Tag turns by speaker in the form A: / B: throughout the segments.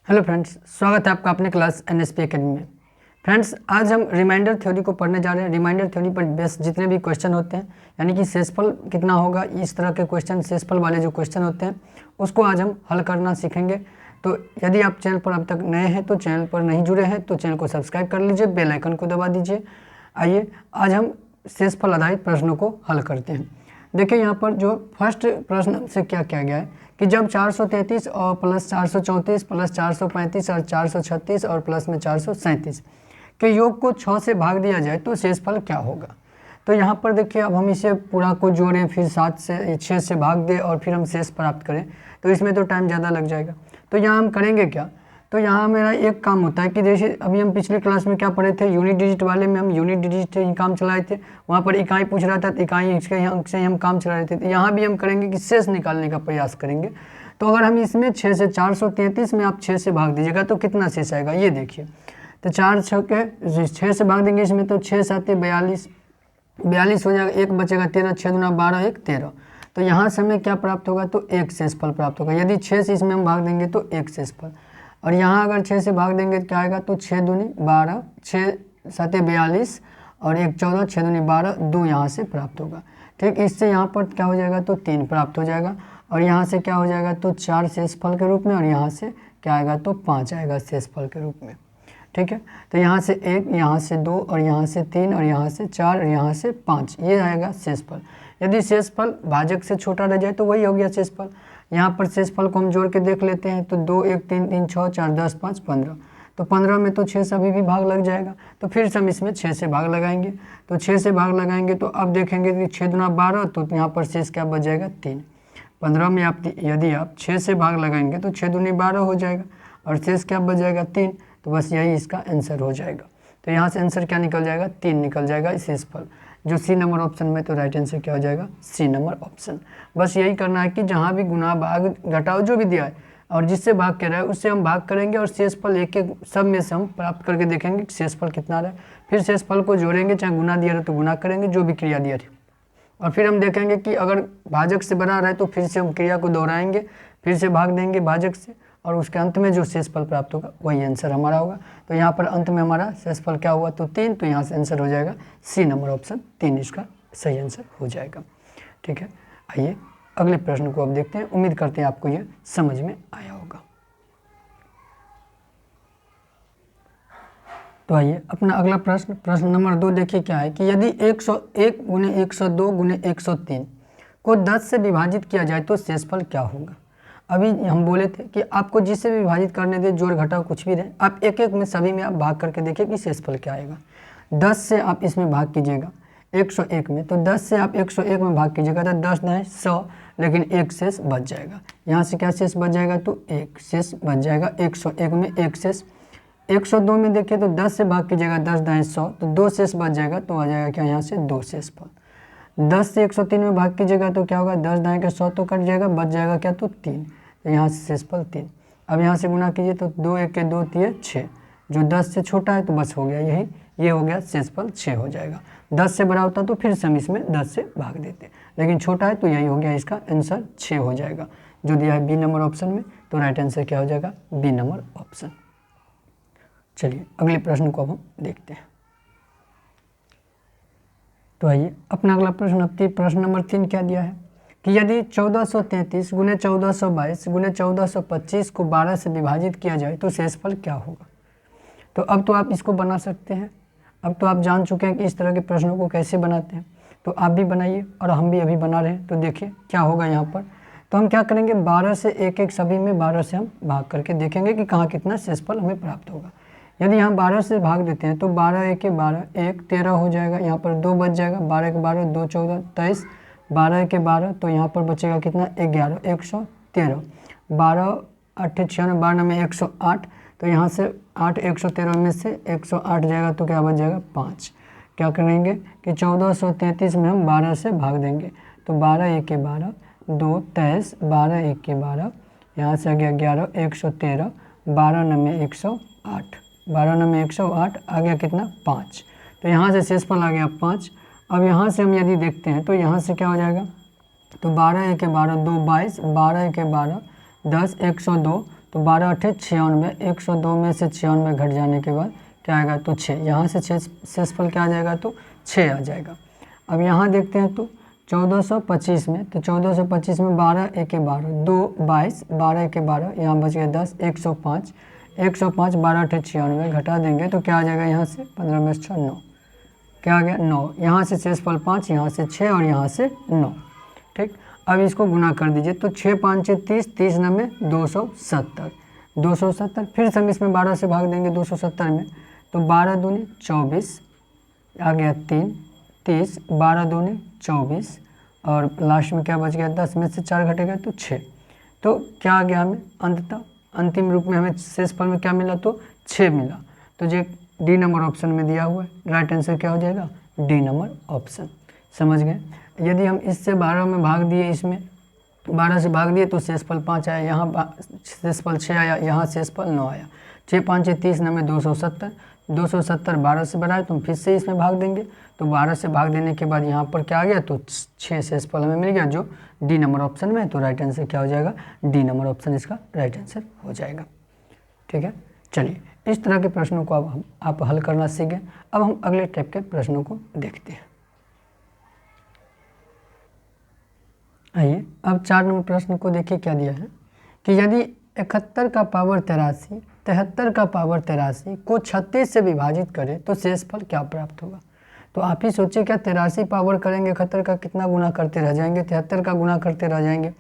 A: Hello friends, स्वागत है आपका अपने क्लास एनएसपी एकेडमी में। फ्रेंड्स, आज हम रिमाइंडर थ्योरी को पढ़ने जा रहे हैं। रिमाइंडर थ्योरी पर बेस्ड जितने भी क्वेश्चन होते हैं, यानी कि शेषफल कितना होगा, इस तरह के क्वेश्चन, शेषफल वाले जो क्वेश्चन होते हैं उसको आज हम हल करना सीखेंगे। तो यदि आप चैनल पर अब तक नए हैं तो चैनल पर नहीं जुड़े हैं तो चैनल को सब्सक्राइब कर लीजिए, बेल आइकन को दबा दीजिए। आइए आज हम शेषफल आधारित प्रश्नों को हल करते हैं। देखिए यहाँ पर जो फर्स्ट प्रश्न से क्या किया गया है कि जब 433 और प्लस 434 प्लस 435 और 436 और प्लस में 437 के योग को 6 से भाग दिया जाए तो शेषफल क्या होगा। तो यहाँ पर देखिए, अब हम इसे पूरा को जोड़ें, फिर 6 से भाग दें और फिर हम शेष प्राप्त करें, तो इसमें तो टाइम ज़्यादा लग जाएगा। तो यहाँ हम करेंगे क्या, तो यहाँ मेरा एक काम होता है कि जैसे अभी हम पिछले क्लास में क्या पढ़े थे, यूनिट डिजिट वाले में हम यूनिट डिजिट से ही काम चलाए थे। वहाँ पर इकाई पूछ रहा था तो इकाई से ही हम काम चला रहे थे। तो यहाँ भी हम करेंगे कि शेष निकालने का प्रयास करेंगे। तो अगर हम इसमें 6 से 433 में आप 6 से भाग दीजिएगा तो कितना शेष आएगा, ये देखिए। तो 6 से भाग देंगे इसमें, तो 6 7 42 हो जाएगा, एक बचेगा 13, 6 दूना 12, 1 13। तो यहाँ से हमें क्या प्राप्त होगा, तो एक शेषफल प्राप्त होगा। यदि 6 से इसमें हम भाग देंगे तो एक शेषफल, और यहाँ अगर 6 से भाग देंगे तो क्या आएगा, तो 6 दूनी 12, 6 7 42 और 1 14, 6 दूनी 12, 2 यहाँ से प्राप्त होगा। ठीक, इससे यहाँ पर क्या हो जाएगा, तो 3 प्राप्त हो जाएगा, और यहाँ से क्या हो जाएगा, तो 4 शेषफल के रूप में, और यहाँ से क्या आएगा, तो 5 आएगा शेषफल के रूप में। ठीक है, तो यहाँ से 1, यहाँ से 2, और यहाँ से 3, और यहाँ से 4, और यहाँ से 5, ये आएगा शेषफल। यदि शेषफल भाजक से छोटा रह जाए तो वही हो गया शेषफल। यहाँ पर शेषफल को हम जोड़ के देख लेते हैं, तो 2 1 3 3 6 4 10 5 15, तो 15 में तो 6 से अभी भी भाग लग जाएगा। तो फिर से हम इसमें 6 से भाग लगाएंगे, तो 6 से भाग लगाएंगे तो अब देखेंगे कि 6 दूना 12, तो यहाँ पर शेष क्या बच जाएगा, 3। 15 में यदि आप 6 से भाग लगाएंगे तो 6 दूनी 12 हो जाएगा, और शेष क्या बच जाएगा, 3। तो बस यही इसका आंसर हो जाएगा। तो यहाँ से आंसर क्या निकल जाएगा, 3 निकल जाएगा शेषफल, जो सी नंबर ऑप्शन में। तो राइट आंसर क्या हो जाएगा, सी नंबर ऑप्शन। बस यही करना है कि जहाँ भी गुना भाग घटाओ जो भी दिया है और जिससे भाग के रहा है उससे हम भाग करेंगे, और शेषफल एक एक सब में से हम प्राप्त करके देखेंगे कि शेषफल कितना रहा है। फिर शेषफल को जोड़ेंगे, चाहे गुना दिया रहे तो गुना करेंगे, जो भी क्रिया दिया रही, और फिर हम देखेंगे कि अगर भाजक से बना रहा है तो फिर से हम क्रिया को दोहराएंगे, फिर से भाग देंगे भाजक से, और उसके अंत में जो शेषफल प्राप्त होगा वही आंसर हमारा होगा। तो यहाँ पर अंत में हमारा शेषफल क्या हुआ, तो 3। तो यहाँ से आंसर हो जाएगा सी नंबर ऑप्शन, 3 इसका सही आंसर हो जाएगा। ठीक है, आइए अगले प्रश्न को अब देखते हैं। उम्मीद करते हैं आपको ये समझ में आया होगा। तो आइए अपना अगला प्रश्न नंबर 2 देखिए क्या है कि यदि 101 गुने 102 गुने 103 को 10 से विभाजित किया जाए तो शेषफल क्या होगा। अभी हम बोले थे कि आपको जिससे भी विभाजित करने दे, जोड़ घटाव कुछ भी रहे, आप एक एक में सभी में आप भाग करके देखिए कि शेषफल क्या आएगा। 10 से आप इसमें भाग कीजिएगा 101 में, तो 10 से आप 101 में भाग कीजिएगा तो 10 9 100, लेकिन एक शेष बच जाएगा। यहाँ से क्या शेष बच जाएगा, तो एक शेष बच जाएगा 101 में, एक शेष। 102 में देखिए तो 10 से भाग कीजिएगा, 10 9 100, तो 2 शेष बच जाएगा, तो आ जाएगा क्या, यहाँ से 2 शेषफल। 10 से 103 में भाग कीजिएगा तो क्या होगा, 10 9 के 100 तो कट जाएगा, बच जाएगा क्या, तो 3। तो यहाँ से शेषफल 3। अब यहाँ से गुना कीजिए तो 2 1 के 2 3 6, जो 10 से छोटा है तो बस हो गया, यही ये हो गया शेषफल 6 हो जाएगा। 10 से बड़ा होता तो फिर से हम इसमें 10 से भाग देते, लेकिन छोटा है तो यही हो गया, इसका आंसर 6 हो जाएगा, जो दिया है बी नंबर ऑप्शन में। तो राइट आंसर क्या हो जाएगा, बी नंबर ऑप्शन। चलिए अगले प्रश्न को अब हम देखते हैं। तो आइए अपना अगला प्रश्न, अब प्रश्न नंबर 3 क्या दिया है कि यदि 1433 गुने 1422 गुने 1425 को 12 से विभाजित किया जाए तो शेषफल क्या होगा। तो अब तो आप इसको बना सकते हैं, अब तो आप जान चुके हैं कि इस तरह के प्रश्नों को कैसे बनाते हैं, तो आप भी बनाइए और हम भी अभी बना रहे हैं। तो देखिए क्या होगा यहाँ पर, तो हम क्या करेंगे, 12 से एक एक सभी में 12 से हम भाग करके देखेंगे कि कहाँ कितना शेषफल हमें प्राप्त होगा। यदि यहाँ 12 से भाग देते हैं तो 12 1 12, 1 13 हो जाएगा, यहाँ पर 2 बच जाएगा, 12 1 12, 2 14 23, 12 1 12, तो यहाँ पर बचेगा कितना, 11 113, 12 8 96, 12 में 108, तो यहाँ से 8 113 में से 108 जाएगा तो क्या बच जाएगा, 5। क्या करेंगे कि 1433 में हम 12 से भाग देंगे, तो 12 1 12, 2 23, 12 1 12, यहाँ से आ गया 11 113, 12 9 में 108, 12 9 में 108, आ गया कितना, 5। तो यहाँ से शेषफल आ गया 5। अब यहाँ से हम यदि देखते हैं तो यहाँ से क्या हो जाएगा, तो 12 1 12, 2 22, 12 1 12, 10 102, तो 12 अठे 96, 102 में से 96 घट जाने के बाद क्या आएगा तो 6, यहाँ से शेषफल क्या आ जाएगा तो 6 आ जाएगा। अब यहाँ देखते हैं तो 1425 में, तो 1425 में 12 एके 12, 2 22, 12 एके 12, यहाँ बच गया 10, 105, 105 12 अठे 96 घटा देंगे तो क्या आ जाएगा यहाँ से 15 में 6 9, क्या आ गया 9, यहाँ से शेषफल 5, यहाँ से 6 और यहाँ से 9। ठीक, अब इसको गुना कर दीजिए तो 6 5 30, 30 9 270, 270 फिर से हम इसमें 12 से भाग देंगे 270 में, तो 12 दूनी 24 आ गया 3, 30, 12 दूनी 24 और लास्ट में क्या बच गया 10 में से 4 घटेगा तो 6। तो क्या आ गया हमें अंततः अंतिम रूप में हमें शेषफल में क्या मिला तो 6 मिला। तो जो डी नंबर ऑप्शन में दिया हुआ है, राइट आंसर क्या हो जाएगा डी नंबर ऑप्शन। समझ गए। यदि हम इससे 12 में भाग दिए, इसमें 12 से भाग दिए तो शेषफल 5 आया, यहाँ शेषफल 6 आया, यहाँ शेषफल 9 आया। 6 5 30 9 270, 270 12 से बढ़ाए तो हम फिर से इसमें भाग देंगे, तो 12 से भाग देने के बाद यहाँ पर क्या आ गया तो 6 शेषफल हमें मिल गया जो डी नंबर ऑप्शन में। तो राइट आंसर क्या हो जाएगा डी नंबर ऑप्शन इसका राइट आंसर हो जाएगा। ठीक है, चलिए इस तरह के प्रश्नों को अब आप हल करना सीख गए। अब हम अगले टाइप के प्रश्नों को देखते हैं। आइए अब 4 नंबर प्रश्न को देखिए क्या दिया है कि यदि 71 का पावर 83, 73 का पावर 83 को 36 से विभाजित करें तो शेषफल क्या प्राप्त होगा। तो आप ही सोचिए क्या 83 पावर करेंगे 71 का कितना गुना करते रह जाएंगे, 73 का गुना करते रह जाएंगे,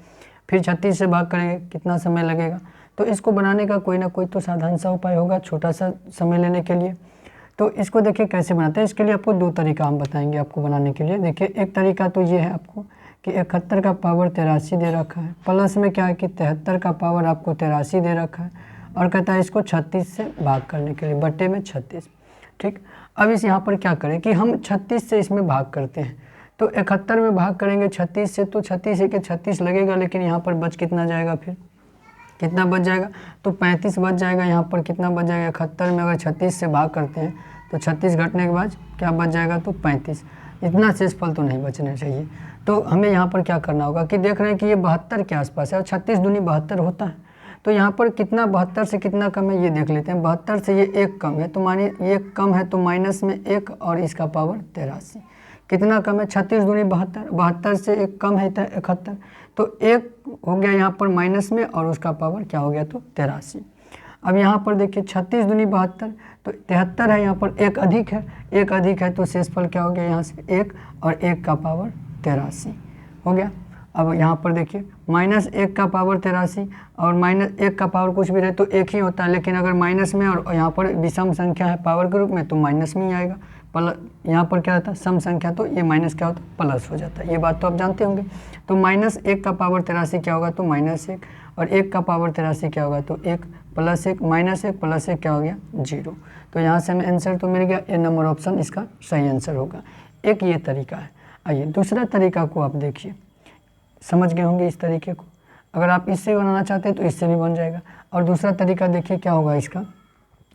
A: फिर 36 से भाग करेंगे कितना समय लगेगा। तो इसको बनाने का कोई ना कोई तो साधारण सा उपाय होगा छोटा सा समय लेने के लिए। तो इसको देखिए कैसे बनाते हैं। इसके लिए आपको 2 तरीका हम बताएंगे आपको बनाने के लिए। देखिए एक तरीका तो ये है आपको कि 71 का पावर 83 दे रखा है, प्लस में क्या है कि 73 का पावर आपको 83 दे रखा है और कहता है इसको 36 से भाग करने के लिए, बट्टे में 36। ठीक, अब इस यहाँ पर क्या करें कि हम 36 से इसमें भाग करते हैं। तो 71 में भाग करेंगे 36 से तो 36 के 36 लगेगा, लेकिन यहाँ पर बच कितना जाएगा, फिर कितना बच जाएगा तो 35 बच जाएगा। यहाँ पर कितना बच जाएगा 71 में अगर 36 से भाग करते हैं तो 36 घटने के बाद क्या बच जाएगा तो 35। इतना शेषफल तो नहीं बचना चाहिए। तो हमें यहाँ पर क्या करना होगा कि देख रहे हैं कि ये 72 के आसपास है और 36 दूनी 72 होता है। तो यहाँ पर कितना 72 से कितना कम है ये देख लेते हैं। 72 से ये 1 कम है, तो मानिए ये कम है तो माइनस में 1 और इसका पावर 83 कितना कम है 36 दूनी 72, 72 से 1 कम है 71, तो 1 हो गया यहाँ पर माइनस में और उसका पावर क्या हो गया तो 83। अब यहाँ पर देखिए 36 दूनी 72 तो 73 है, यहाँ पर 1 अधिक है, 1 अधिक है तो शेषफल क्या हो गया यहाँ से 1 और 1 का पावर 83 हो गया। अब यहाँ पर देखिए -1 का पावर 83 और -1 का पावर कुछ भी रहे तो 1 ही होता है, लेकिन अगर माइनस में और यहाँ पर विषम संख्या है पावर के रूप में तो माइनस में ही आएगा। प्लस यहाँ पर क्या रहता है सम संख्या, तो ये माइनस क्या होता है प्लस हो जाता है। ये बात तो आप जानते होंगे। तो -1 का पावर 83 क्या होगा तो -1 और 1 का पावर 83 क्या होगा तो 1 + 1 -1 + 1 क्या हो गया 0। तो यहाँ से हमें आंसर तो मिल गया, ए नंबर ऑप्शन इसका सही आंसर होगा। एक ये तरीका है। आइए दूसरा तरीका को आप देखिए, समझ गए होंगे इस तरीके को। अगर आप इससे बनाना चाहते हैं तो इससे भी बन जाएगा। और दूसरा तरीका देखिए क्या होगा इसका,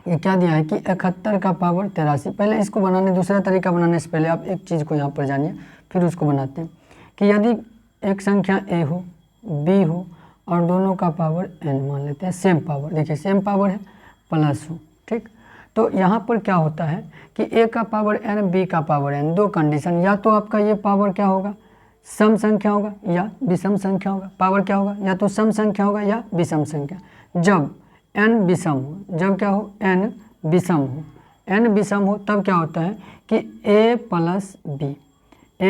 A: ये क्या दिया है कि 71 का पावर 83। पहले इसको बनाने, दूसरा तरीका बनाने से पहले आप एक चीज़ को यहाँ पर जानिए, फिर उसको बनाते हैं कि यदि एक संख्या a हो b हो और दोनों का पावर n मान लेते हैं, सेम पावर, देखिए सेम पावर है प्लस हो। ठीक, तो यहाँ पर क्या होता है कि a का पावर n b का पावर n, दो कंडीशन, या तो आपका ये पावर क्या होगा सम संख्या होगा या विषम संख्या होगा। पावर क्या होगा या तो सम संख्या होगा या विषम संख्या। जब n विषम हो, जब क्या हो n विषम हो, n विषम हो तब क्या होता है कि a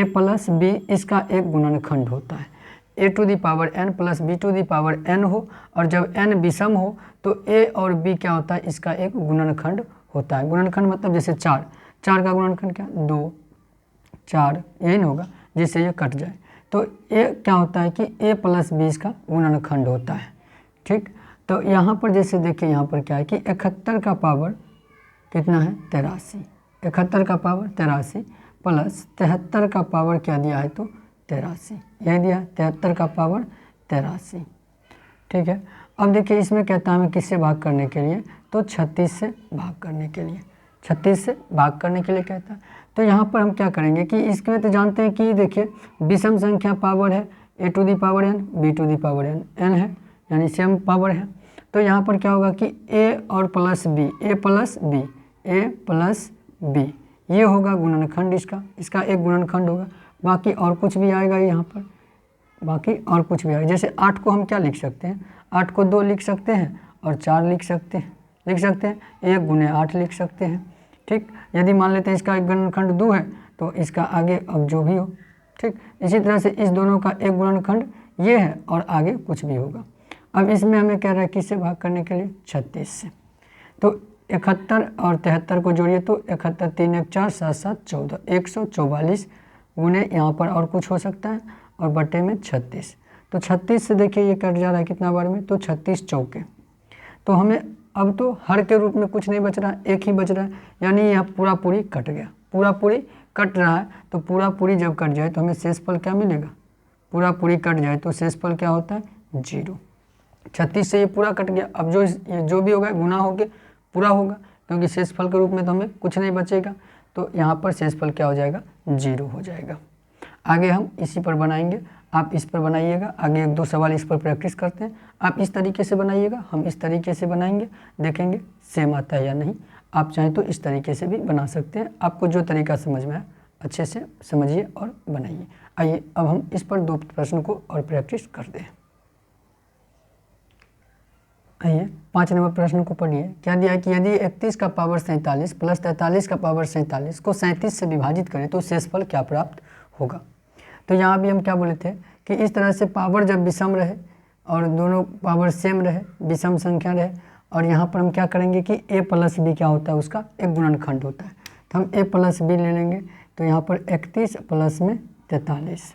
A: प्लस b इसका एक गुणनखंड होता है। a to the power n plus b to the power n हो, और जब n विषम हो तो a और b क्या होता है इसका एक गुणनखंड होता है। गुणनखंड मतलब जैसे 4 का गुणनखंड क्या 2 4, यही ना होगा, जिससे ये कट जाए। तो a क्या होता है कि a प्लस b इसका गुणनखंड होता है। ठीक, तो यहाँ पर जैसे देखिए यहाँ पर क्या है कि 71 का पावर कितना है 83, 71 का पावर 83 प्लस 73 का पावर क्या दिया है तो 83, यही दिया 73 का पावर 83। ठीक है, अब देखिए इसमें कहता है हमें किससे भाग करने के लिए तो 36 से भाग करने के लिए, 36 से भाग करने के लिए कहता है। तो यहाँ पर हम क्या करेंगे कि इसमें तो जानते हैं कि देखिए विषम संख्या पावर है a to the power n b to the power n है, यानी सेम पावर है। तो तो यहाँ पर क्या होगा कि ए और प्लस बी, ए प्लस बी, ए प्लस बी, ये होगा गुणनखंड इसका एक गुणनखंड होगा। बाकी और कुछ भी आएगा यहाँ पर, बाकी और कुछ भी आएगा। जैसे 8 को हम क्या लिख सकते हैं, 8 को 2 लिख सकते हैं और 4 लिख सकते हैं, 1 गुने 8 लिख सकते हैं। ठीक, यदि मान लेते हैं इसका एक गुणनखंड 2 है तो इसका आगे अब जो भी हो। ठीक, इसी तरह से इस दोनों का एक गुणनखंड ये है और आगे कुछ भी होगा। अब इसमें हमें कह रहा है किससे भाग करने के लिए, 36 से। तो 71 और 73 को जोड़िए तो 71 3 1 4 7 7 14, 144 गुने यहाँ पर और कुछ हो सकता है और बटे में 36। तो 36 से देखिए ये कट जा रहा है कितना बार में, तो 36 चौके। तो हमें अब तो हर के रूप में कुछ नहीं बच रहा है, एक ही बच रहा है, यानी यह पूरा पूरी कट गया। पूरा पूरी कट रहा है तो पूरा पूरी जब कट जाए तो हमें शेषफल क्या मिलेगा, पूरा पूरी कट जाए तो शेषफल क्या होता है, 0। 36 से ये पूरा कट गया। अब जो भी होगा गुना होके पूरा होगा, क्योंकि शेषफल के रूप में तो हमें कुछ नहीं बचेगा। तो यहाँ पर शेषफल क्या हो जाएगा, 0 हो जाएगा। आगे हम इसी पर बनाएंगे, आप इस पर बनाइएगा। आगे 1-2 सवाल इस पर प्रैक्टिस करते हैं। आप इस तरीके से बनाइएगा, हम इस तरीके से बनाएंगे, देखेंगे सेम आता है या नहीं। आप चाहें तो इस तरीके से भी बना सकते हैं, आपको जो तरीका समझ में आए अच्छे से समझिए और बनाइए। आइए अब हम इस पर 2 प्रश्न को और प्रैक्टिस करते हैं। आइए 5 नंबर प्रश्न को पढ़िए। क्या दिया है कि यदि 31 का पावर 47 प्लस 43 का पावर 47 को 37 से विभाजित करें तो शेषफल क्या प्राप्त होगा। तो यहाँ भी हम क्या बोले थे कि इस तरह से पावर जब विषम रहे और दोनों पावर सेम रहे, विषम संख्या रहे, और यहाँ पर हम क्या करेंगे कि a प्लस बी क्या होता है, उसका एक गुणनखंड होता है। तो हम a प्लस बी ले लेंगे, तो यहाँ पर 31 प्लस में 43,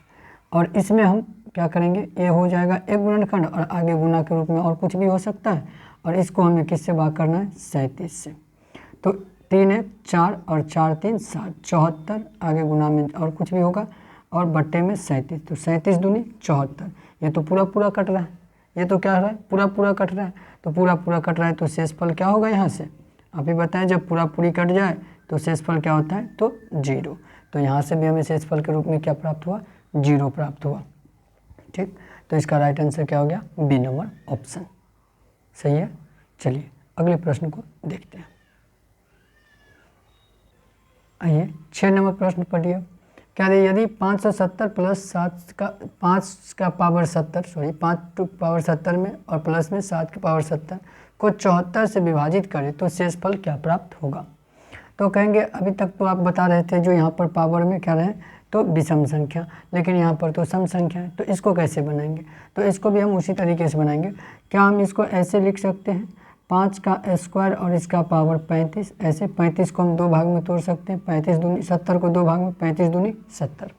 A: और इसमें हम क्या करेंगे, a हो जाएगा एक गुणनखंड और आगे गुना के रूप में और कुछ भी हो सकता है, और इसको हमें किससे भाग करना है, 37 से। तो 3 1 4 और 4 3 7, 74, आगे गुना में और कुछ भी होगा और बट्टे में 37, तो 37 दूनी 74। ये तो पूरा पूरा कट रहा है, ये तो क्या रहा है, पूरा पूरा कट रहा है। तो पूरा पूरा कट रहा है तो शेषफल क्या होगा, यहाँ से आप ही बताएं, जब पूरा पूरी कट जाए तो शेषफल क्या होता है, तो 0। तो यहाँ से भी हमें शेषफल के रूप में क्या प्राप्त हुआ, 0 प्राप्त हुआ। ठीक, तो इसका राइट आंसर क्या हो गया, बी नंबर ऑप्शन सही है। चलिए अगले प्रश्न को देखते हैं। आइए 6 नंबर प्रश्न पढ़िए। क्या है, यदि 570 प्लस 7 का 5 का पावर 70 5 टू पावर 70 में और प्लस में 7 के पावर 70 को 74 से विभाजित करें तो शेषफल क्या प्राप्त होगा। तो कहेंगे अभी तक तो आप बता रहे थे जो यहाँ पर पावर में क्या रहे तो विषम संख्या, लेकिन यहाँ पर तो सम संख्या है, तो इसको कैसे बनाएंगे। तो इसको भी हम उसी तरीके से बनाएंगे। क्या हम इसको ऐसे लिख सकते हैं, 5 का स्क्वायर और इसका पावर 35, ऐसे 35 को हम 2 भाग में तोड़ सकते हैं, 35 दूनी 70 को 2 भाग में, 35 दूनी 70,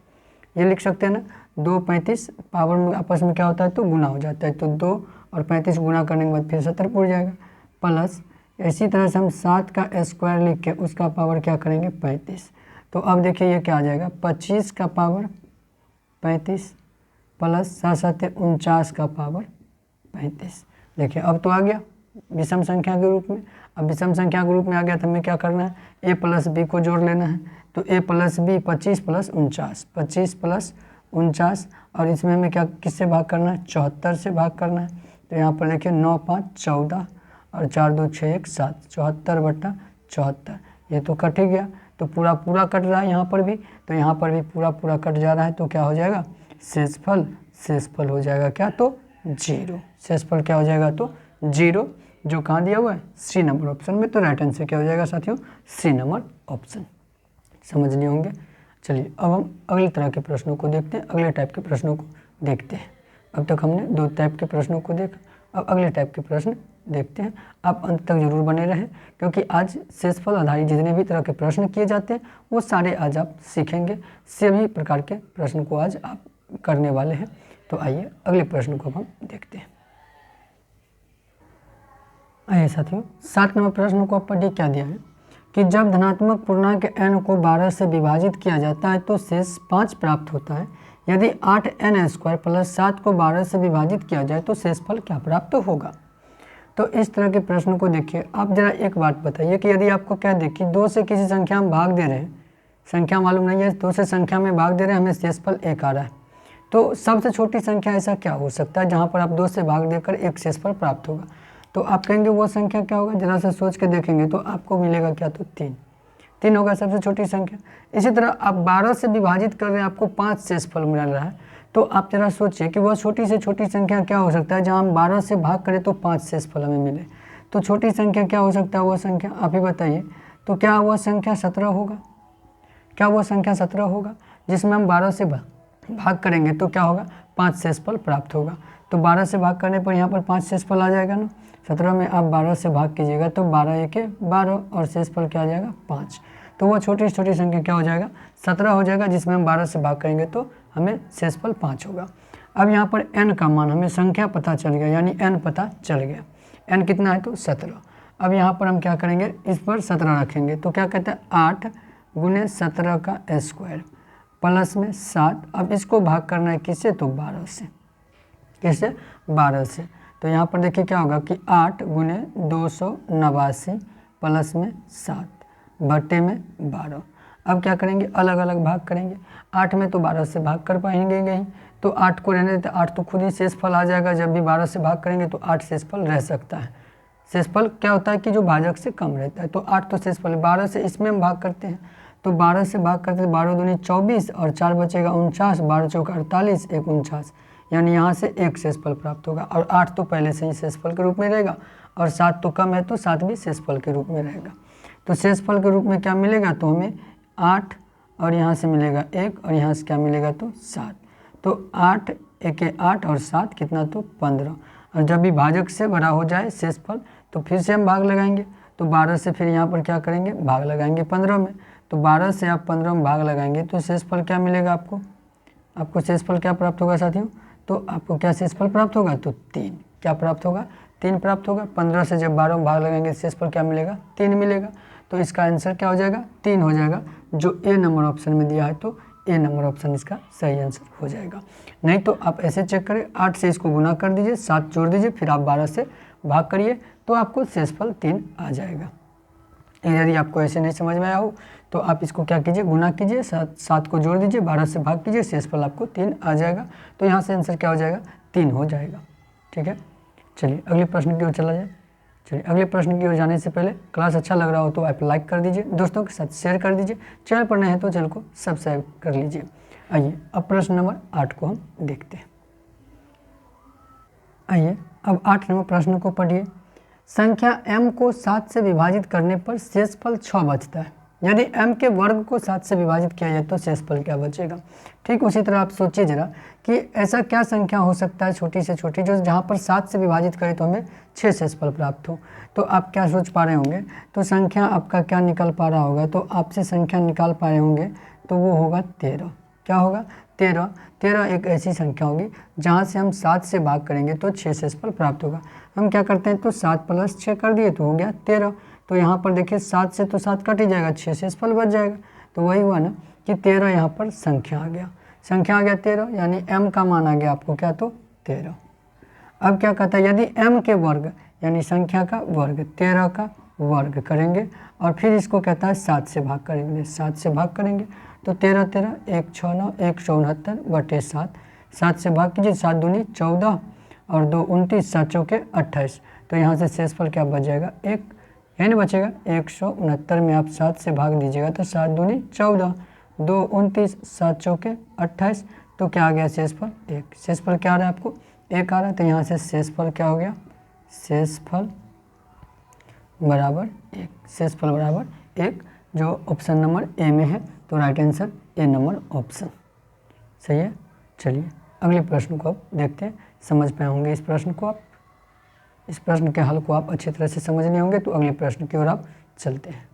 A: ये लिख सकते हैं ना। 2 35 पावर में आपस में क्या होता है, तो गुना हो जाता है, तो 2 और 35 गुना करने के बाद फिर 70 पूरा जाएगा, प्लस इसी तरह से हम 7 का स्क्वायर लिख के उसका पावर क्या करेंगे, 35। तो अब देखिए ये क्या आ जाएगा, 25 का पावर 35 प्लस 7 49 का पावर 35। देखिए अब तो आ गया विषम संख्या के रूप में। अब विषम संख्या के रूप में आ गया तो हमें क्या करना है, a प्लस बी को जोड़ लेना है। तो a plus b 25 plus 49, 25 plus 49, और इसमें हमें क्या किससे भाग करना है, 74 से भाग करना है। तो यहाँ पर देखिए 9 5 14 और 4 2 6 1 7, 74 बटा 74, ये तो कट ही गया। तो पूरा पूरा कट रहा है यहाँ पर भी, तो यहाँ पर भी पूरा पूरा कट जा रहा है, तो क्या हो जाएगा, शेषफल हो जाएगा क्या, तो 0। शेषफल क्या हो जाएगा, तो 0, जो कहाँ दिया हुआ है, सी नंबर ऑप्शन में। तो राइट आंसर क्या हो जाएगा साथियों, सी नंबर ऑप्शन। समझ लिए होंगे। चलिए अब हम अगले तरह के प्रश्नों को देखते हैं, अगले टाइप के प्रश्नों को देखते हैं। अब तक हमने 2 टाइप के प्रश्नों को देखा, अब अगले टाइप के प्रश्न देखते हैं। आप अंत तक जरूर बने रहें, क्योंकि आज शेषफल आधारित जितने भी तरह के प्रश्न किए जाते हैं वो सारे आज आप सीखेंगे। सभी प्रकार के प्रश्न को आज आप करने वाले हैं। तो आइए अगले प्रश्न को हम देखते हैं। आइए साथियों 7 नंबर प्रश्न को आप पढ़िए। क्या दिया है कि जब धनात्मक पूर्णांक n को 12 से विभाजित किया जाता है तो शेष 5 प्राप्त होता है। यदि 8n स्क्वायर प्लस 7 को 12 से विभाजित किया जाए तो शेषफल क्या प्राप्त होगा। तो इस तरह के प्रश्न को देखिए। आप जरा एक बात बताइए कि यदि आपको कह दे कि 2 से किसी संख्या में भाग दे रहे हैं, संख्या मालूम नहीं है, 2 से संख्या में भाग दे रहे हैं, हमें शेषफल 1 आ रहा है, तो सबसे छोटी संख्या ऐसा क्या हो सकता है जहाँ पर आप 2 से भाग देकर एक शेषफल प्राप्त होगा। तो आप कहेंगे वो संख्या क्या होगा, जरा सा सोच के देखेंगे तो आपको मिलेगा क्या, तो 3 होगा सबसे छोटी संख्या। इसी तरह आप 12 से विभाजित कर रहे हैं, आपको 5 शेषफल मिल रहा है, तो आप जरा सोचिए कि वह छोटी से छोटी संख्या क्या हो सकता है जहाँ हम 12 से भाग करें तो 5 शेषफल हमें मिले। तो छोटी संख्या क्या हो सकता है, वह संख्या आप ही बताइए। तो क्या वह संख्या 17 होगा, क्या वह संख्या 17 होगा जिसमें हम 12 से भाग करेंगे तो क्या होगा, 5 शेषफल प्राप्त होगा। तो 12 से भाग करने पर यहाँ पर 5 शेषफल आ जाएगा ना। 17 में आप 12 से भाग कीजिएगा तो 12 एके 12 और शेषफल क्या आ जाएगा, 5। तो वह छोटी से छोटी संख्या क्या हो जाएगा, 17 हो जाएगा, जिसमें हम 12 से भाग करेंगे तो हमें शेषफल 5 होगा। अब यहाँ पर n का मान हमें संख्या पता चल गया, यानी n पता चल गया। n कितना है, तो 17। अब यहाँ पर हम क्या करेंगे, इस पर 17 रखेंगे तो क्या कहते हैं, 8 गुने 17 का स्क्वायर प्लस में 7। अब इसको भाग करना है किससे, तो 12 से। किससे, 12 से। तो यहाँ पर देखिए क्या होगा कि 8 गुने 289 प्लस में 7 बटे में 12। अब क्या करेंगे, अलग अलग भाग करेंगे। 8 में तो 12 से भाग कर पाएंगे नहीं, तो 8 को रहने देते, 8 तो खुद ही शेषफल आ जाएगा। जब भी 12 से भाग करेंगे तो 8 शेषफल रह सकता है। शेषफल क्या होता है कि जो भाजक से कम रहता है, तो 8 तो शेषफल, 12 से इसमें हम भाग करते हैं तो 12 से भाग करते हैं, 12 दूनी 24 और 4 बचेगा 49, 12 चौका 48, 1 49, यानी यहाँ से 1 शेषफल प्राप्त होगा। और 8 तो पहले से ही शेषफल के रूप में रहेगा और 7 तो कम है तो 7 भी शेषफल के रूप में रहेगा। तो शेषफल के रूप में क्या मिलेगा, तो हमें 8 और यहाँ से मिलेगा 1 और यहाँ से क्या मिलेगा, तो 7। तो 8 एके 8 और 7 कितना, तो 15। और जब भी भाजक से बड़ा हो जाए शेषफल तो फिर से हम भाग लगाएंगे। तो 12 से फिर यहाँ पर क्या करेंगे, भाग लगाएंगे 15 में। तो 12 से आप 15 में भाग लगाएंगे तो शेषफल क्या मिलेगा आपको शेषफल क्या प्राप्त होगा साथियों, तो आपको क्या शेषफल प्राप्त होगा, तो 3। क्या प्राप्त होगा, 3 प्राप्त होगा। 15 से जब 12 में भाग लगाएंगे शेषफल क्या मिलेगा, 3 मिलेगा। तो इसका आंसर क्या हो जाएगा, 3 हो जाएगा, जो ए नंबर ऑप्शन में दिया है। तो ए नंबर ऑप्शन इसका सही आंसर हो जाएगा। नहीं तो आप ऐसे चेक करें, 8 से इसको गुना कर दीजिए, 7 जोड़ दीजिए, फिर आप 12 से भाग करिए तो आपको शेषफल 3 आ जाएगा। यदि आपको ऐसे नहीं समझ में आया हो तो आप इसको क्या कीजिए, गुना कीजिए, 7 को जोड़ दीजिए, 12 से भाग कीजिए, शेषफल आपको 3 आ जाएगा। तो यहाँ से आंसर क्या हो जाएगा, 3 हो जाएगा। ठीक है, चलिए अगले प्रश्न की ओर चला जाए। चलिए अगले प्रश्न की ओर जाने से पहले क्लास अच्छा लग रहा हो तो आप लाइक कर दीजिए, दोस्तों के साथ शेयर कर दीजिए, चैनल पर नए हैं तो चैनल को सब्सक्राइब कर लीजिए। आइए अब प्रश्न नंबर 8 को हम देखते हैं। आइए अब 8 नंबर प्रश्न को पढ़िए। संख्या m को 7 से विभाजित करने पर शेषफल 6 बचता है। यदि m के वर्ग को 7 से विभाजित किया जाए तो शेषफल क्या बचेगा। ठीक उसी तरह आप सोचिए जरा कि ऐसा क्या संख्या हो सकता है छोटी से छोटी जो जहाँ पर 7 से विभाजित करें तो हमें 6 शेषफल प्राप्त हो। तो आप क्या सोच पा रहे होंगे, तो संख्या आपका क्या निकल पा रहा होगा, तो आपसे संख्या निकाल पा रहे होंगे तो वो होगा 13। क्या होगा, 13 एक ऐसी संख्या होगी जहाँ से हम 7 से भाग करेंगे तो 6 शेषफल प्राप्त होगा। हम क्या करते हैं, तो 7 + 6 कर दिए तो हो गया 13। तो यहाँ पर देखिए 7 से तो 7 कट ही जाएगा, 6 शेषफल बच जाएगा। तो वही हुआ ना कि 13 यहाँ पर संख्या आ गया, 13, यानी m का मान आ गया आपको क्या, तो 13। अब क्या कहता है, यदि m के वर्ग यानी संख्या का वर्ग 13 का वर्ग करेंगे और फिर इसको कहता है 7 से भाग करेंगे, 7 से भाग करेंगे तो 13 13 1 6 9 1 69 बटे 7, 7 से भाग कीजिए, 7 दूनी 14 और 2 29, 7 चौके 28। तो यहाँ से शेषफल क्या बच जाएगा, 1, यानी बचेगा 169 में आप 7 से भाग दीजिएगा तो 7 दूनी 14, 2 29, 7 चौके 28। तो क्या आ गया शेषफल, 1। शेषफल क्या आ रहा है आपको, 1 आ रहा है। तो यहाँ से शेषफल क्या हो गया, शेषफल बराबर 1, शेषफल बराबर 1, जो ऑप्शन नंबर ए में है। तो right answer A number option सही है। चलिए अगले प्रश्न को आप देखते हैं, समझ पाए होंगे इस प्रश्न को आप, इस प्रश्न के हल को आप अच्छी तरह से समझ लिए होंगे। तो अगले प्रश्न की ओर आप चलते हैं।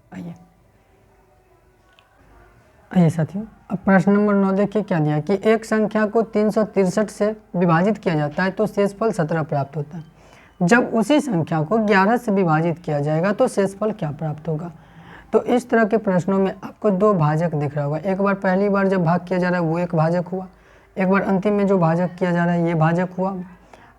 A: आइए साथियों, अब प्रश्न नंबर 9 देखिए क्या दिया कि एक संख्या को 363 से विभाजित किया जाता है तो शेषफल 17 प्राप्त होता है। जब उसी संख्या को 11 से विभाजित किया जाएगा तो शेषफल क्या प्राप्त होगा। तो इस तरह के प्रश्नों में आपको 2 भाजक दिख रहा होगा। एक बार पहली बार जब भाग किया जा रहा है वो एक भाजक हुआ, एक बार अंतिम में जो भाजक किया जा रहा है ये भाजक हुआ।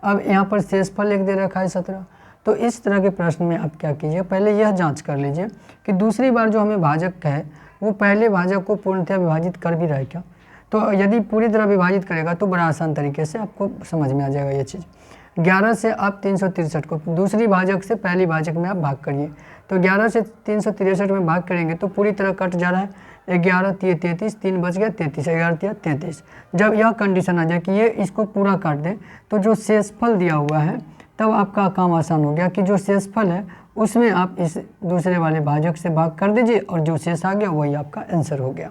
A: अब यहाँ पर शेषफल एक दे रखा है 17। तो इस तरह के प्रश्न में आप क्या कीजिए, पहले यह जांच कर लीजिए कि दूसरी बार जो हमें भाजक है वो पहले भाजक को पूर्णतः विभाजित कर भी रहा है क्या। तो यदि पूरी तरह विभाजित करेगा तो बड़ा आसान तरीके से आपको समझ में आ जाएगा ये चीज़। 11 से आप 363 को दूसरी भाजक से पहली भाजक में आप भाग करिए। तो 11 से 363 में भाग करेंगे तो पूरी तरह कट जा रहा है। 11 3 33, 3 बच गया 33, 11 3 33। जब यह कंडीशन आ जाए कि ये इसको पूरा काट दे तो जो शेषफल दिया हुआ है तब आपका काम आसान हो गया कि जो शेषफल है उसमें आप इस दूसरे वाले भाजक से भाग कर दीजिए और जो शेष आ गया वही आपका आंसर हो गया।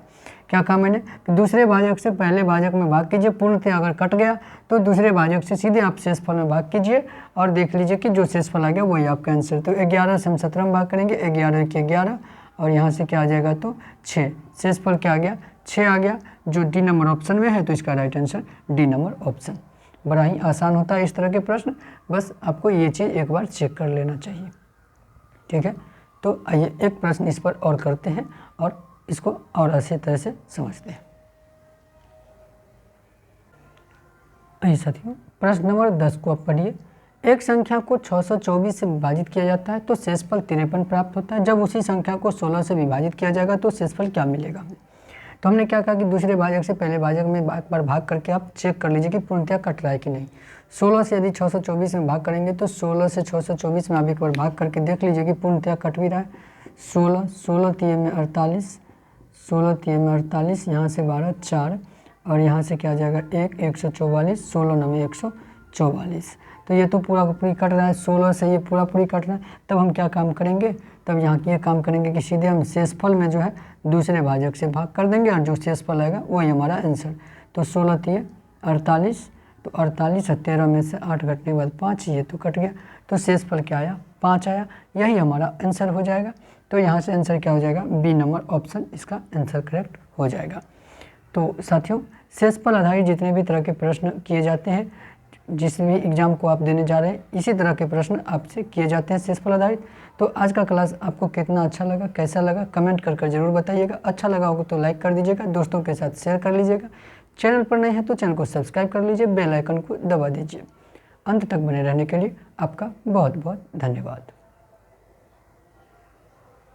A: क्या कहा मैंने कि दूसरे भाजक से पहले भाजक में भाग कीजिए, पूर्णतः अगर कट गया तो दूसरे भाजक से सीधे आप शेषफल में भाग कीजिए और देख लीजिए कि जो शेषफल आ गया वही आपका आंसर। तो 11 से हम 17 में भाग करेंगे, 11 के 11 और यहाँ से क्या आ जाएगा तो 6। शेषफल क्या आ गया 6 आ गया, जो डी नंबर ऑप्शन में है, तो इसका right answer D number option. बड़ा ही आसान होता है इस तरह के प्रश्न, बस आपको ये चीज़ एक बार चेक कर लेना चाहिए। ठीक है, तो आइए एक प्रश्न इस पर और करते हैं और इसको और अच्छी तरह से समझते हैं। आइए साथियों, प्रश्न नंबर 10 को आप पढ़िए। एक संख्या को 624 से विभाजित किया जाता है तो शेषफल 53 प्राप्त होता है। जब उसी संख्या को 16 से विभाजित किया जाएगा तो शेषफल क्या मिलेगा। तो हमने क्या कहा कि दूसरे भाजक से पहले भाजक में एक बार भाग करके आप चेक कर लीजिए कि पूर्णतः कट रहा है कि नहीं। 16 से यदि 624 में भाग करेंगे तो 16 से 624 में आप एक बार भाग करके देख लीजिए कि पूर्णतः कट भी रहा है। 16 3 में 48, 16 3 में 48, यहाँ से 12 4 और यहाँ से क्या आ जाएगा 1 144, 16 9 में 144। तो ये तो पूरा पूरी कट रहा है, 16 से ये पूरा पूरी कट रहा है। तब हम क्या काम करेंगे, तब यहाँ ये काम करेंगे कि सीधे हम शेषफल में जो है दूसरे भाजक से भाग कर देंगे और जो शेषफल आएगा वही हमारा आंसर। तो 16 3 48, तो 48 और 13 में से 8 घटने के बाद 5, ये तो कट गया, तो शेषफल क्या आया 5 आया, यही हमारा आंसर हो जाएगा। तो यहाँ से आंसर क्या हो जाएगा, बी नंबर ऑप्शन इसका आंसर करेक्ट हो जाएगा। तो साथियों, शेषफल आधारित जितने भी तरह के प्रश्न किए जाते हैं, जिस भी एग्जाम को आप देने जा रहे हैं, इसी तरह के प्रश्न आपसे किए जाते हैं शेषफल आधारित। तो आज का क्लास आपको कितना अच्छा लगा, कैसा लगा, कमेंट कर जरूर बताइएगा। अच्छा लगा होगा तो लाइक कर दीजिएगा, दोस्तों के साथ शेयर कर लीजिएगा। चैनल पर नए हैं तो चैनल को सब्सक्राइब कर लीजिए, बेल आइकन को दबा दीजिए। अंत तक बने रहने के लिए आपका बहुत बहुत धन्यवाद।